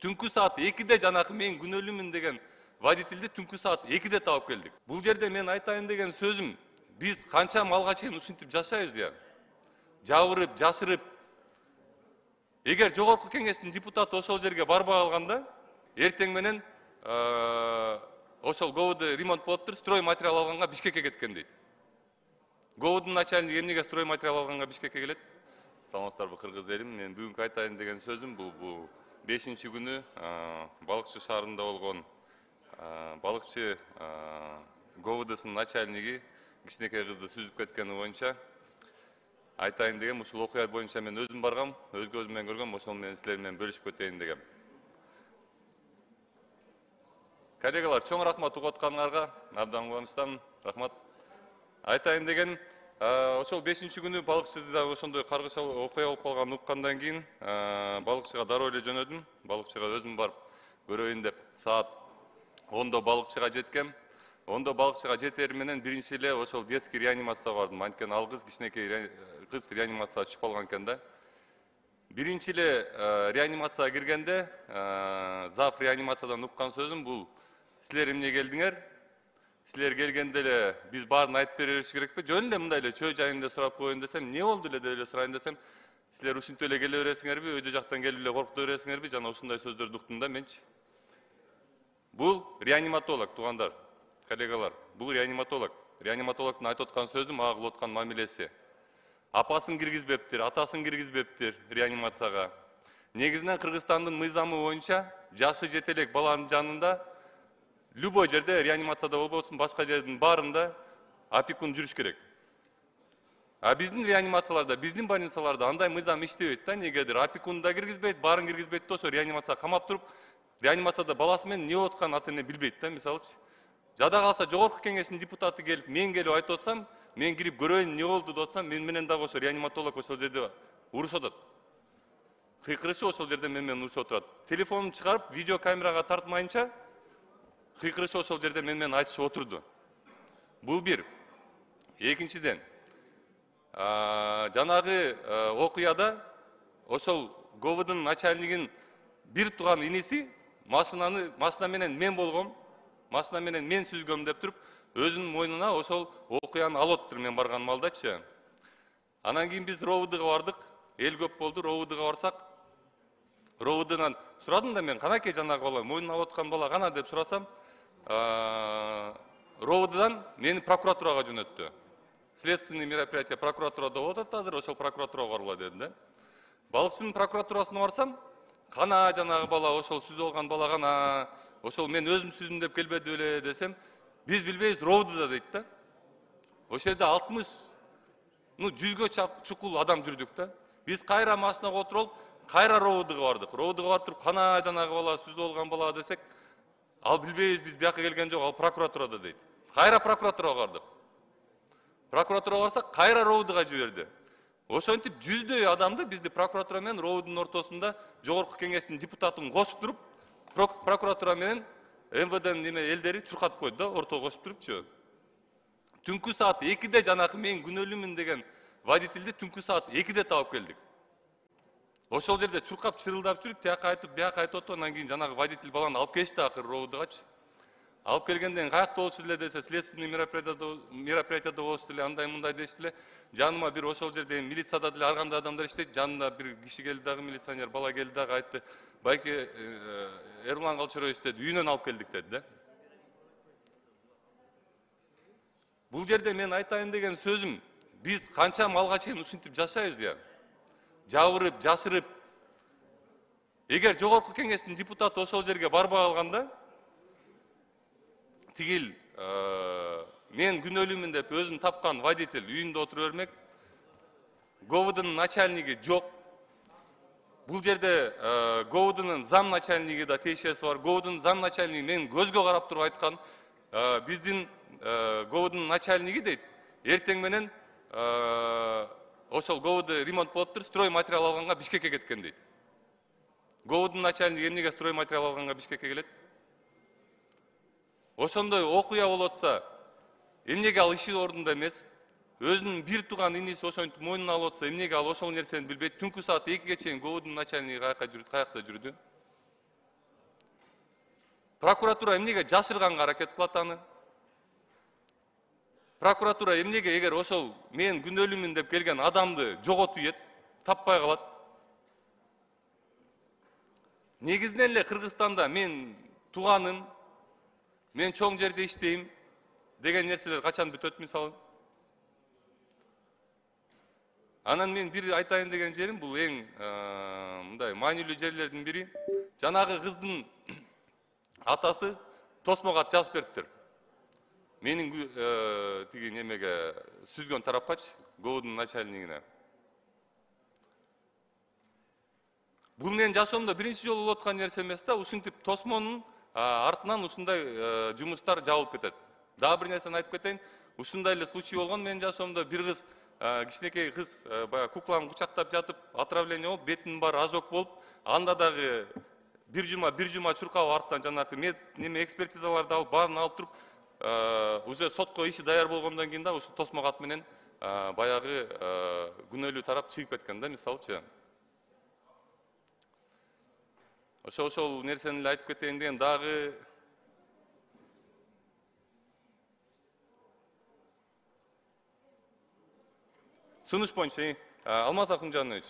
Түнкү саат 2'de жанакы мен күнөөлүүмүн деген водительди түнкү саат 2'de таап келдик. Бул жерде мен айтайын деген сөзүм, биз канча малга чейин ушинтип жашайбыз я? Жабырып, жашырып. Эгер жогорку кеңештин депутаты ошол жерге барбай калганда, эртең менен ошол ГОВД ремонт болуптур, строй материал алганга Бишкекке кеткен дейт. ГОВДдун начальниги эмнеге строй материал алганга Бишкекке келет? Саламатсыздарбы, кыргыз элим. Мен бүгүнкү айтайын деген сөзүм бул 5-ші күнү Балыкчы шаарында болгон балыкчы ГОВДсынын начальниги кичинекей кызды сүзүп кеткени боюнча айтайын дегем. Ушул окуя боюнча мен өзүм баргам, өз көзүм менен көргөм, ошол менен силер менен бөлүшүп кетейин дегем. Коллегалар, чоң рахмат угуп атканыңарга, абдан кубанычтамын. Рахмат. Айтайын деген, ошол 5-ші күнү балыкчыда ошондой каргыш окуя болуп калганын уккандан кийин балыкчыга дароо эле жөнөдүм. Балыкчыга өзүм барып көрөйүн деп саат 10'da балыкчыга жеткем. 10'da балыкчыга жетери менен биринчи эле ошол детский реанимацияга бардым. Анткени ал кыз кичинекей кыз реанимацияга түшүп калган экен да. Биринчи эле реанимацияга киргенде зав реанимациядан уккан сөзүм бул: силер эмне келдиңер? Силер келгенде эле биз баарын айтып бериш керекпи? Жөн эле мындай эле чөй жайында сурап коеюн десем, эмне болду эле деп эле сурайын десем, силер ушинтип эле келе бересиңерби, өйдө жактан келип эле коркута бересиңерби? Жана ушундай сөздөрдү уктум да менчи. Бул реаниматолог, туугандар, коллегалар, бул реаниматолог. Реаниматологдун айтып аткан сөзү мага кылып аткан мамилеси. Апасын киргизбептир, атасын киргизбептир реанимацияга. Негизинен Кыргызстандын мыйзамы боюнча жашы жете элек баланын жанында любой жерде реанимацияда болбосун, башка жердин баарында опекун жүрүш керек. А биздин реанимацияларда, биздин больницаларда андай мыйзам иштебейт да, негедир. Опекун да киргизбейт, баарын киргизбейт да, ошо реанимацияга камап туруп, реанимацияда баласы менен эмне болуп атканын ата эне билбейт да, мисалычы. Жада калса жогорку кеңештин депутаты келип, мен келип айтып атсам, мен кирип көрөйүн эмне болду деп атсам, мен менен дагы ошо реаниматолог ошол жерде урушуп атат. Кыйкырышы ошол жерде мен менен урушуп отурат. Телефонун чыгарып, видео камерага тартмайынча кыйкырышы ошол жерде мен менен айтышып отурду. Бул бир. Экинчиден, жанагы окуяда ошол ГОВДдун начальнигин бир тууган иниси машина менен мен болгом, машина менен мен сүзгөм деп туруп, өзүнүн мойнуна ошол окуяны алып отур мен барган малдачы. Анан кийин биз РОВДга бардык, эл көп болду, РОВДга барсак, РОВДдан сурадым да мен, канакей жанагы бала, мойнуна алып аткан бала кана деп сурасам, РОВДдан мени прокуратурага жөнөттү. Следственный мероприятие прокуратурада болуп атат азыр, ошол прокуратурага баргыла деди да. Балыкчынын прокуратурасына барсам, кана жанагы бала, ошол сүзүп алган бала кана, ошол мен өзүм сүздүм деп келбеди беле десем, биз билбейбиз, РОВДда дейт да. Ошол жерде 60, 100гө чукул адам жүрдүк да. Биз кайра машинага отуруп, кайра РОВДга бардык. РОВДга барып туруп, кана жанагы бала, сүзүп алган бала десек, ал билбейбиз, биз бияка келген жок, ал прокуратурада дейт. Кайра прокуратурага бардык. Прокуратурага барсак, кайра РОВДга жиберди. Ошентип жүздөй адамды бизди прокуратура менен РОВДдун ортосунда жогорку кеңештин депутатын кошуп туруп, прокуратура менен МВДнын элдери чуркатып койду да, ортого кошуп турупчу. Түнкү саат 2'de жанакы мен күнөөлүүмүн деген водительди түнкү саат 2'de таап келдик. Ошол жерде чуркап чырылдап жүрүп, тияка айтып, бияка айтып отуп, анан кийин жанагы водитель баланы алып келишти акыры РОВДгачы. Алып келгенден каякта болчу эле десе, следственный мероприятияда болчу эле, андай мындай дешти эле. Жаныма бир ошол жерде милицияда деле ар кандай адамдар иштейт, жанына бир киши келди дагы, милиционер бала келди дагы, айтты: "Байке, Эрлан Калчарович деди, үйүнөн алып келдик" деди да. Бул жерде мен айтайын деген сөзүм, биз канча малга чейин ушинтип жашайбыз я? Жабырып, жашырып. Эгер жогорку кеңештин депутаты ошол жерге барбай калганда, тигил мен күнөөлүүмүн деп өзүн тапкан водитель үйүндө отура бермек, ГОВДнын начальниги жок. Бул жерде ГОВДнын зам начальниги да тиешеси бар. ГОВДнын зам начальниги мен көзгө карап туруп айткан, биздин ГОВДнын начальниги дейт, эртең менен ошол ГОВД ремонт болуптур, строй материал алганга Бишкекке кеткен дейт. ГОВДнын начальниги эмнеге строй материал алганга Бишкекке келет? Ошондой окуя болуп атса, эмнеге ал иши ордунда эмес? Өзүнүн бир тууган иниси ошентип мойнуна алып атса, эмнеге ал ошол нерсени билбейт? Түнкү саат 2'ge чейин ГОВДнын начальниги каякта жүрдү? Прокуратура эмнеге жашырганга аракет кылат аны? Прокуратура эмнеге эгер ошол мен күнөөлүүмүн деп келген адамды жоготуп ийет, таппай калат? Негизинен эле Кыргызстанда мен тууганым, мен чоң жерде иштейм деген нерселер качан бүтөт мисалы? Анан мен бир айтайын деген жерим, бул эң мындай маанилүү жерлердин бири, жанагы кыздын атасы тосмо кат жазып бериптир. Менин тиги немеге сүзгөн тарапкачы, ГОУдун начальнигине. Бул менин жашоомдо биринчи жолу болуп аткан нерсе эмес да, ушинтип тосмонун артынан ушундай жумуштар жабылып кетет. Дагы бир нерсени айтып кетейин. Ушундай эле случай болгон менин жашоомдо, бир кыз, кичинекей кыз баягы кукланы кучактап жатып, отравление болуп, бетинин баары ожог болуп, анда дагы бир жума чуркап артынан жанагы неме экспертизаларды алып, баарын алып туруп, уже сотко иши даяр болгондон кийин да ушу тосмо кат менен баягы күнөөлүү тарап чыгып кеткен да, мисалычы. Ошол нерсени эле айтып кетейин деген. Дагы сунуш боюнча Алмаз Акунжанович,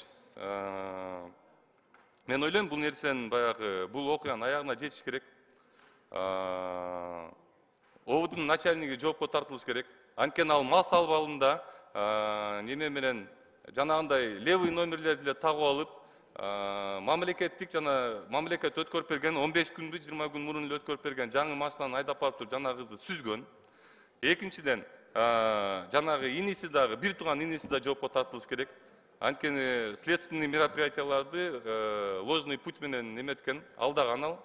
мен ойлойм, бул нерсенин баягы бул окуянын аягына жетиш керек. ОУдун начальниги жоопко тартылыш керек. Анткени ал мал салбалында неме менен жанагындай левый номерлерди эле тагып алып, мамлекеттик жана мамлекет өткөрүп берген 15 күндү 20 күн мурун эле өткөрүп берген жаңы машинаны айдап барып туруп жанагы кызды сүзгөн. Экинчиден, жанагы иниси дагы, бир тууган иниси да жоопко тартылыш керек. Анткени следственный мероприятияларды ложный путь менен неметкен, алдаган ал.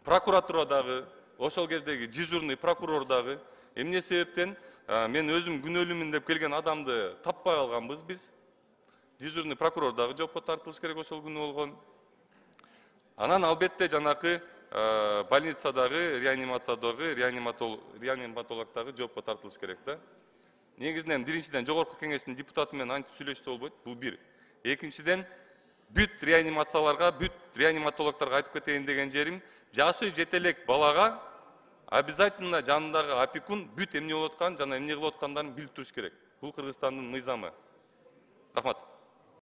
Прокуратура дагы, ошол кездеги дежурный прокурор дагы эмне себептен мен өзүм күнөөлүүмүн деп келген адамды таппай калганбыз биз. Дежурный прокурор дагы жоопко тартылыш керек ошол күнү болгон. Анан албетте жанакы больницадагы, реанимациядагы реаниматологдагы жоопко тартылыш керек да. Негизинен биринчиден жогорку кеңештин депутаты менен антип сүйлөшсө болбойт, бул бир. Экинчиден, бүт реанимацияларга, бүт реаниматологдорго айтып кетейин деген жерим, жашы жете элек балага обязательно жанындагы опекун бүт эмне болуп атканын жана эмне кылып аткандарын билип туруш керек. Бул Кыргызстандын мыйзамы. Рахмат.